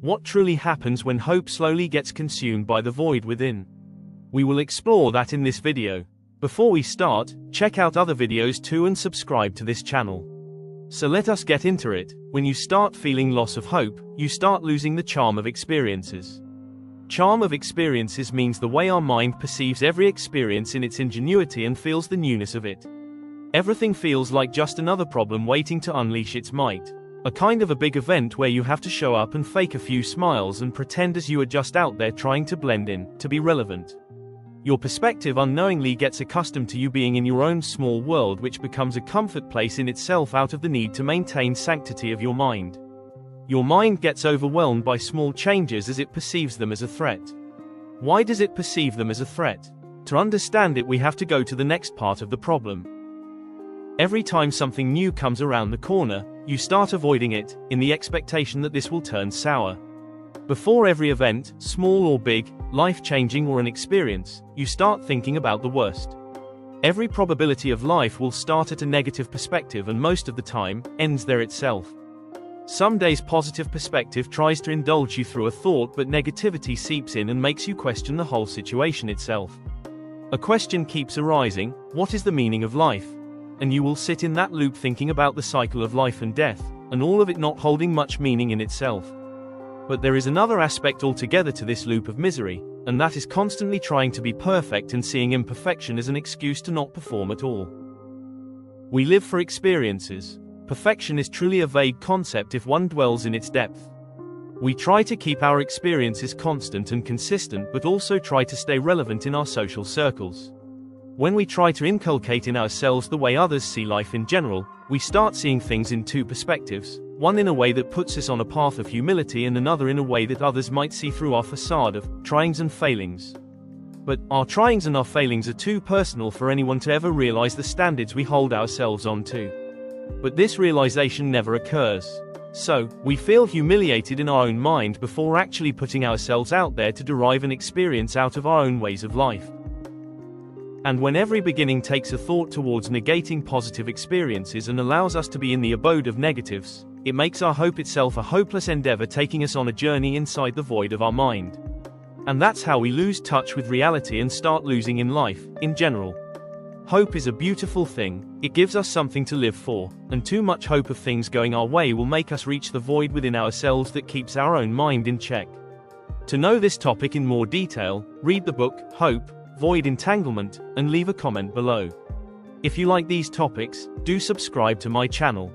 What truly happens when hope slowly gets consumed by the void within? We will explore that in this video. Before we start, check out other videos too and subscribe to this channel. So let us get into it. When you start feeling loss of hope, you start losing the charm of experiences. Charm of experiences means the way our mind perceives every experience in its ingenuity and feels the newness of it. Everything feels like just another problem waiting to unleash its might. A kind of a big event where you have to show up and fake a few smiles and pretend as you are just out there trying to blend in, to be relevant. Your perspective unknowingly gets accustomed to you being in your own small world, which becomes a comfort place in itself out of the need to maintain sanctity of your mind. Your mind gets overwhelmed by small changes as it perceives them as a threat. Why does it perceive them as a threat? To understand it, we have to go to the next part of the problem. Every time something new comes around the corner, you start avoiding it, in the expectation that this will turn sour. Before every event, small or big, life-changing or an experience, you start thinking about the worst. Every probability of life will start at a negative perspective and most of the time, ends there itself. Some days positive perspective tries to indulge you through a thought, but negativity seeps in and makes you question the whole situation itself. A question keeps arising: what is the meaning of life? And you will sit in that loop thinking about the cycle of life and death, and all of it not holding much meaning in itself. But there is another aspect altogether to this loop of misery, and that is constantly trying to be perfect and seeing imperfection as an excuse to not perform at all. We live for experiences. Perfection is truly a vague concept if one dwells in its depth. We try to keep our experiences constant and consistent, but also try to stay relevant in our social circles. When we try to inculcate in ourselves the way others see life in general, we start seeing things in two perspectives, one in a way that puts us on a path of humility and another in a way that others might see through our facade of tryings and failings. But our tryings and our failings are too personal for anyone to ever realize the standards we hold ourselves on to. But this realization never occurs. So, we feel humiliated in our own mind before actually putting ourselves out there to derive an experience out of our own ways of life. And when every beginning takes a thought towards negating positive experiences and allows us to be in the abode of negatives, it makes our hope itself a hopeless endeavor, taking us on a journey inside the void of our mind. And that's how we lose touch with reality and start losing in life, in general. Hope is a beautiful thing. It gives us something to live for, and too much hope of things going our way will make us reach the void within ourselves that keeps our own mind in check. To know this topic in more detail, read the book, Hope, Void Entanglement, and leave a comment below. If you like these topics, do subscribe to my channel.